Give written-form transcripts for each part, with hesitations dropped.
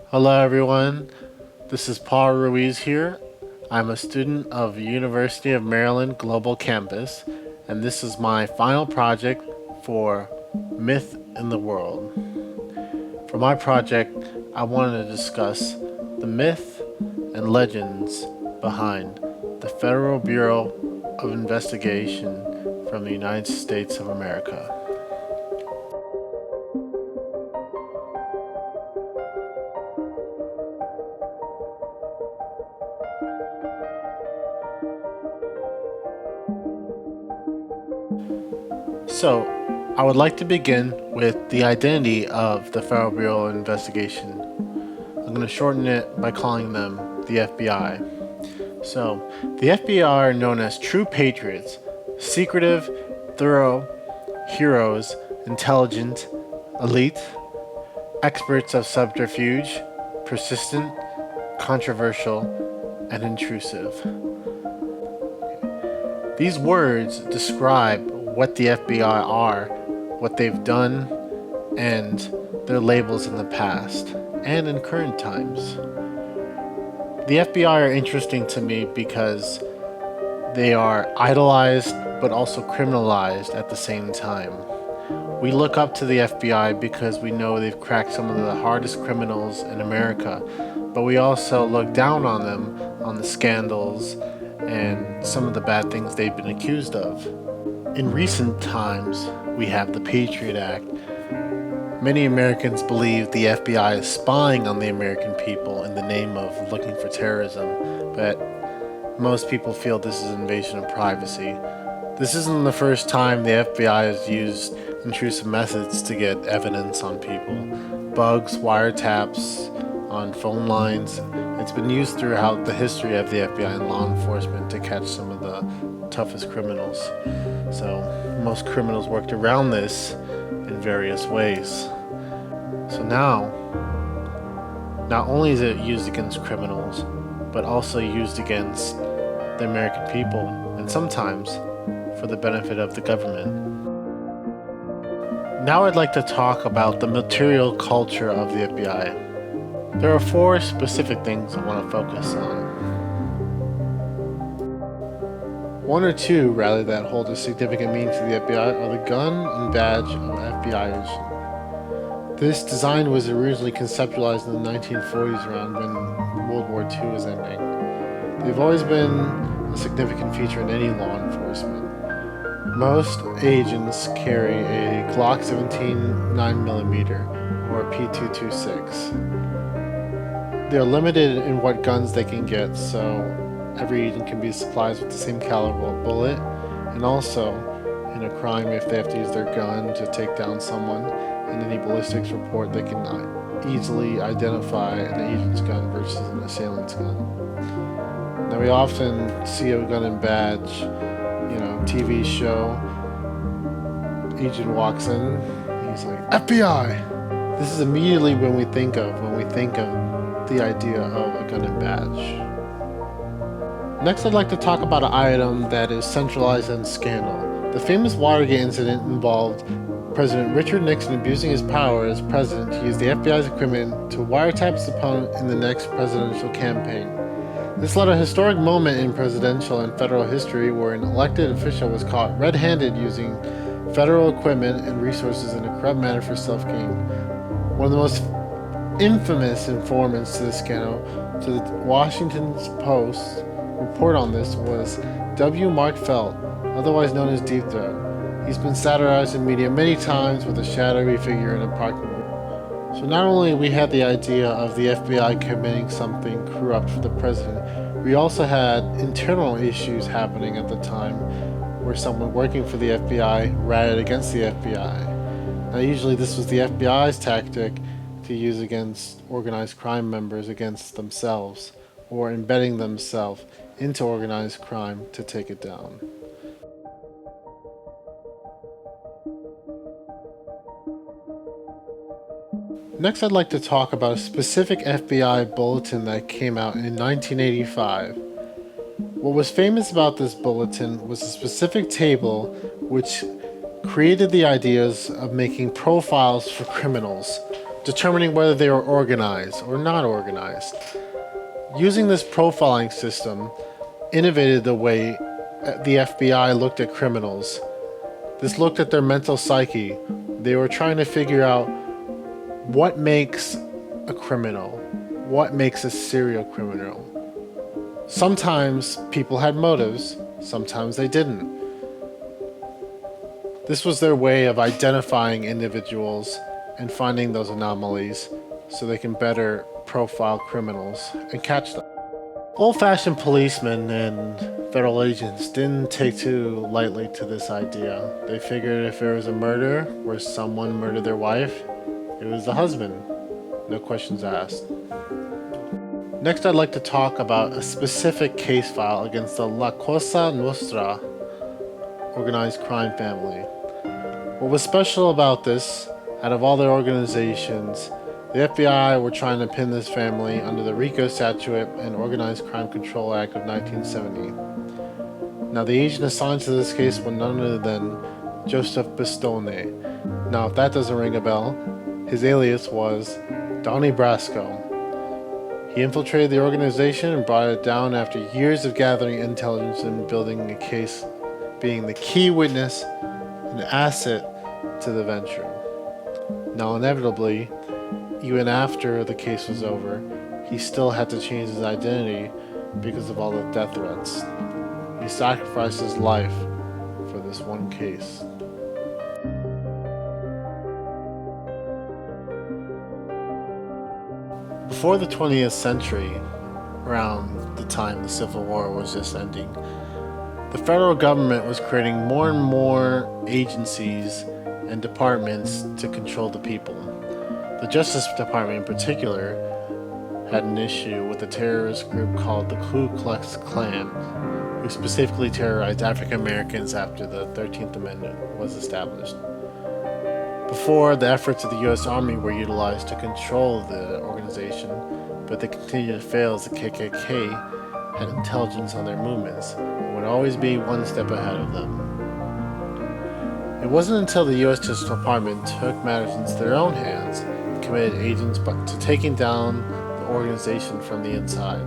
Hello everyone, this is Paul Ruiz here. I'm a student of University of Maryland Global Campus, and this is my final project for Myth in the World. For my project, I wanted to discuss the myth and legends behind the Federal Bureau of Investigation from the United States of America. So, I would like to begin with the identity of the Federal Bureau of Investigation. I'm going to shorten it by calling them the FBI. So, the FBI are known as true patriots, secretive, thorough, heroes, intelligent, elite, experts of subterfuge, persistent, controversial, and intrusive. These words describe what the FBI are, what they've done, and their labels in the past and in current times. The FBI are interesting to me because they are idolized but also criminalized at the same time. We look up to the FBI because we know they've cracked some of the hardest criminals in America, but we also look down on them on the scandals and some of the bad things they've been accused of. In recent times, we have the Patriot Act. Many Americans believe the FBI is spying on the American people in the name of looking for terrorism, but most people feel this is an invasion of privacy. This isn't the first time the FBI has used intrusive methods to get evidence on people. Bugs, wiretaps, on phone lines. It's been used throughout the history of the FBI and law enforcement to catch some of the toughest criminals. So most criminals worked around this in various ways. So now, not only is it used against criminals, but also used against the American people, and sometimes for the benefit of the government. Now I'd like to talk about the material culture of the FBI. There are 4 specific things I want to focus on. 1 or 2, rather, that hold a significant meaning to the FBI are the gun and badge of FBI agent. This design was originally conceptualized in the 1940s, around when World War II was ending. They've always been a significant feature in any law enforcement. Most agents carry a Glock 17 9mm or a P226. They're limited in what guns they can get, so every agent can be supplied with the same caliber bullet, and also in a crime, if they have to use their gun to take down someone, in any ballistics report, they can easily identify an agent's gun versus an assailant's gun. Now, we often see a gun and badge, TV show. Agent walks in, he's like, FBI! This is immediately when we think of the idea of a gun and badge. Next, I'd like to talk about an item that is centralized in scandal. The famous Watergate incident involved President Richard Nixon abusing his power as president to use the FBI's equipment to wiretap his opponent in the next presidential campaign. This led a historic moment in presidential and federal history where an elected official was caught red-handed using federal equipment and resources in a corrupt manner for self-gain. One of the most infamous informants to the scandal, to the Washington Post report on this, was W. Mark Felt, otherwise known as Deep Throat. He's been satirized in media many times with a shadowy figure in a parking lot. So not only we had the idea of the FBI committing something corrupt for the president, we also had internal issues happening at the time where someone working for the FBI ratted against the FBI. Now usually this was the FBI's tactic to use against organized crime members against themselves, or embedding themselves into organized crime to take it down. Next, I'd like to talk about a specific FBI bulletin that came out in 1985. What was famous about this bulletin was a specific table which created the ideas of making profiles for criminals, determining whether they were organized or not organized. Using this profiling system innovated the way the FBI looked at criminals. This looked at their mental psyche. They were trying to figure out what makes a criminal, what makes a serial criminal. Sometimes people had motives, sometimes they didn't. This was their way of identifying individuals and finding those anomalies so they can better profile criminals and catch them. Old-fashioned policemen and federal agents didn't take too lightly to this idea. They figured if there was a murder where someone murdered their wife, it was the husband. No questions asked. Next, I'd like to talk about a specific case file against the La Cosa Nostra organized crime family. What was special about this, out of all their organizations, the FBI were trying to pin this family under the RICO Statute and Organized Crime Control Act of 1970. Now, the agent assigned to this case was none other than Joseph Bastone. Now, if that doesn't ring a bell, his alias was Donnie Brasco. He infiltrated the organization and brought it down after years of gathering intelligence and building a case, being the key witness and asset to the venture. Now, inevitably, even after the case was over, he still had to change his identity because of all the death threats. He sacrificed his life for this one case. Before the 20th century, around the time the Civil War was just ending, the federal government was creating more and more agencies and departments to control the people. The Justice Department in particular had an issue with a terrorist group called the Ku Klux Klan, who specifically terrorized African Americans after the 13th Amendment was established. Before, the efforts of the U.S. Army were utilized to control the organization, but they continued to fail as the KKK had intelligence on their movements and would always be one step ahead of them. It wasn't until the U.S. Justice Department took matters into their own hands and committed agents to taking down the organization from the inside.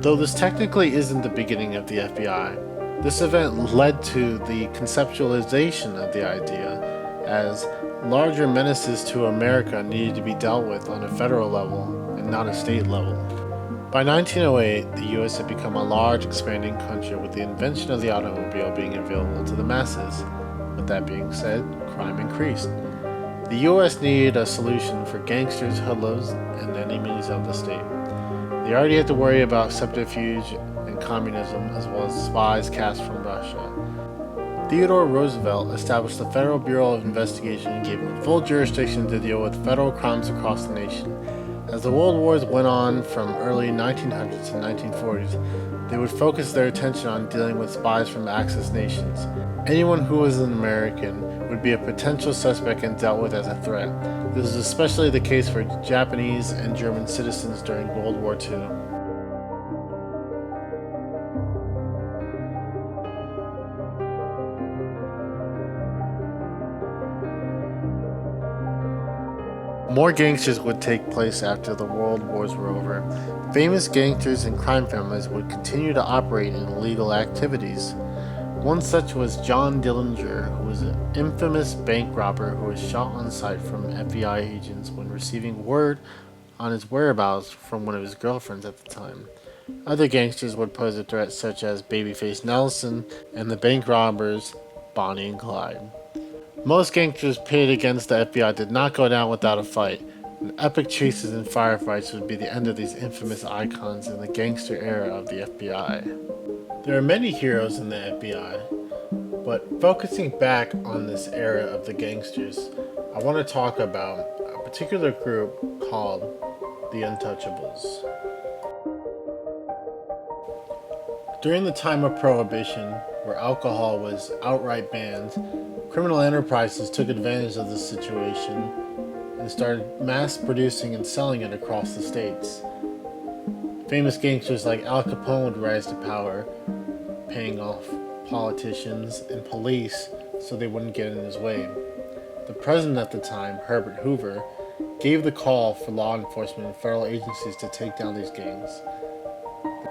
Though this technically isn't the beginning of the FBI, this event led to the conceptualization of the idea as larger menaces to America needed to be dealt with on a federal level and not a state level. By 1908, the U.S. had become a large, expanding country with the invention of the automobile being available to the masses. With that being said, crime increased. The U.S. needed a solution for gangsters, hoodlums, and enemies of the state. They already had to worry about subterfuge and communism, as well as spies cast from Russia. Theodore Roosevelt established the Federal Bureau of Investigation and gave them full jurisdiction to deal with federal crimes across the nation. As the World Wars went on from early 1900s to 1940s, they would focus their attention on dealing with spies from Axis nations. Anyone who was an American would be a potential suspect and dealt with as a threat. This was especially the case for Japanese and German citizens during World War II. More gangsters would take place after the World Wars were over. Famous gangsters and crime families would continue to operate in illegal activities. One such was John Dillinger, who was an infamous bank robber who was shot on sight from FBI agents when receiving word on his whereabouts from one of his girlfriends at the time. Other gangsters would pose a threat, such as Babyface Nelson and the bank robbers Bonnie and Clyde. Most gangsters pitted against the FBI did not go down without a fight, and epic chases and firefights would be the end of these infamous icons in the gangster era of the FBI. There are many heroes in the FBI, but focusing back on this era of the gangsters, I want to talk about a particular group called the Untouchables. During the time of Prohibition, where alcohol was outright banned, criminal enterprises took advantage of this situation and started mass producing and selling it across the states. Famous gangsters like Al Capone would rise to power, paying off politicians, and police so they wouldn't get in his way. The president at the time, Herbert Hoover, gave the call for law enforcement and federal agencies to take down these gangs.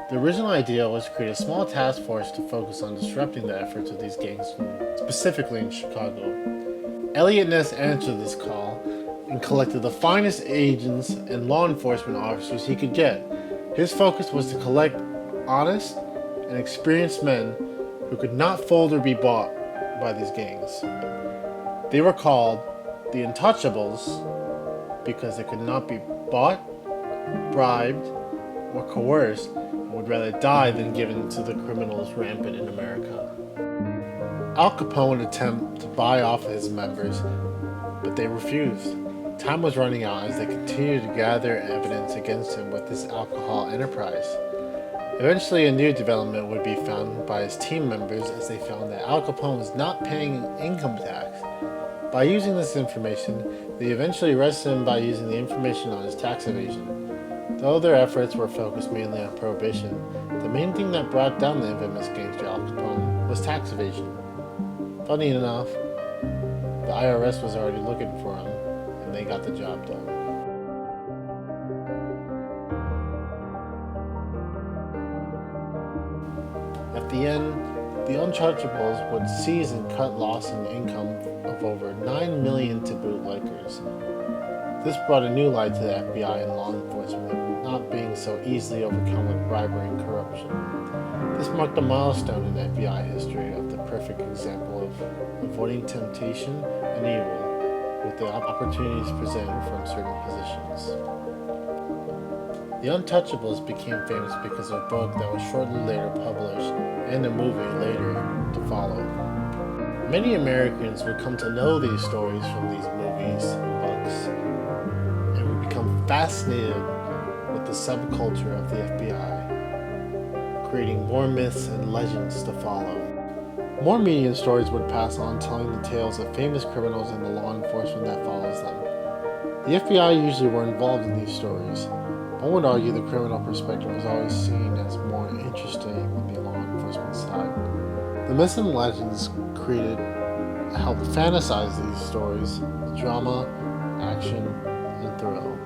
The original idea was to create a small task force to focus on disrupting the efforts of these gangs, specifically in Chicago. Elliot Ness answered this call and collected the finest agents and law enforcement officers he could get. His focus was to collect honest and experienced men who could not fold or be bought by these gangs. They were called the Untouchables because they could not be bought, bribed, or coerced, and would rather die than given to the criminals rampant in America. Al Capone would attempt to buy off his members, but they refused. Time was running out as they continued to gather evidence against him with this alcohol enterprise. Eventually, a new development would be found by his team members as they found that Al Capone was not paying income tax. By using this information, they eventually arrested him by using the information on his tax evasion. Though their efforts were focused mainly on prohibition, the main thing that brought down the infamous gangster Al Capone was tax evasion. Funny enough, the IRS was already looking for him, and they got the job done. At the end, the Untouchables would seize and cut loss in income of over $9 million to bootleggers. This brought a new light to the FBI and law enforcement, not being so easily overcome with bribery and corruption. This marked a milestone in FBI history of the perfect example of avoiding temptation and evil with the opportunities presented from certain positions. The Untouchables became famous because of a book that was shortly later published and a movie later to follow. Many Americans would come to know these stories from these movies and books, and would become fascinated with the subculture of the FBI, creating more myths and legends to follow. More media and stories would pass on telling the tales of famous criminals and the law enforcement that follows them. The FBI usually were involved in these stories. One would argue the criminal perspective was always seen as more interesting than the law enforcement side. The myths and legends created helped fantasize these stories, drama, action, and thrill.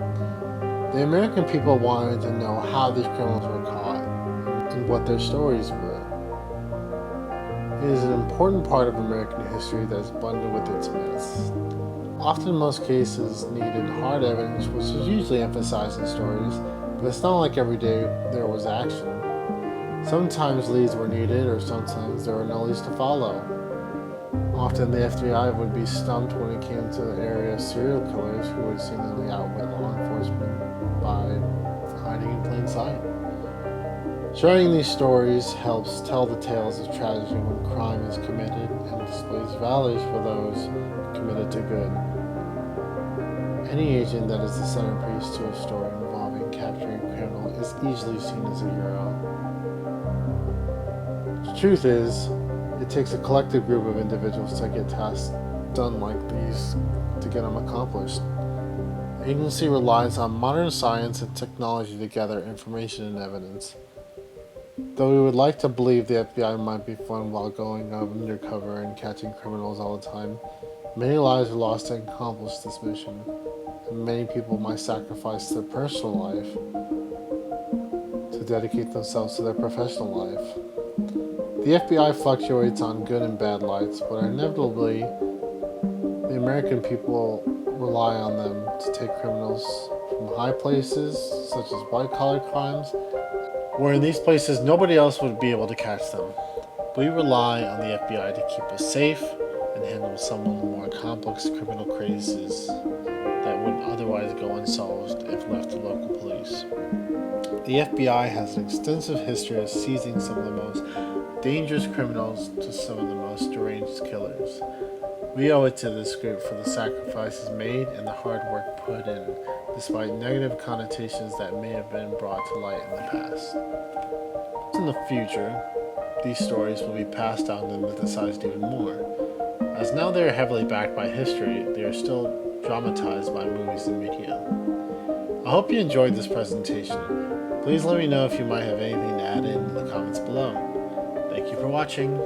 The American people wanted to know how these criminals were caught and what their stories were. It is an important part of American history that is blended with its myths. Often most cases needed hard evidence, which is usually emphasized in stories, but it's not like every day there was action. Sometimes leads were needed, or sometimes there were no leads to follow. Often the FBI would be stumped when it came to the area of serial killers who would seemingly outwit law enforcement by hiding in plain sight. Sharing these stories helps tell the tales of tragedy when crime is committed and displays values for those committed to good. Any agent that is the centerpiece to a story involving capturing a criminal is easily seen as a hero. The truth is, it takes a collective group of individuals to get tasks done like these to get them accomplished. The agency relies on modern science and technology to gather information and evidence. Though we would like to believe the FBI might be fun while going undercover and catching criminals all the time, many lives are lost to accomplish this mission, and many people might sacrifice their personal life to dedicate themselves to their professional life. The FBI fluctuates on good and bad lights, but inevitably, the American people rely on them to take criminals from high places, such as white-collar crimes, where in these places nobody else would be able to catch them. We rely on the FBI to keep us safe and handle some of the more complex criminal cases that would otherwise go unsolved if left to local police. The FBI has an extensive history of seizing some of the most dangerous criminals to some of the most deranged killers. We owe it to this group for the sacrifices made and the hard work put in, despite negative connotations that may have been brought to light in the past. In the future, these stories will be passed down and mythicized even more. As now they are heavily backed by history, they are still dramatized by movies and media. I hope you enjoyed this presentation. Please let me know if you might have anything to add in the comments below. Thank you for watching.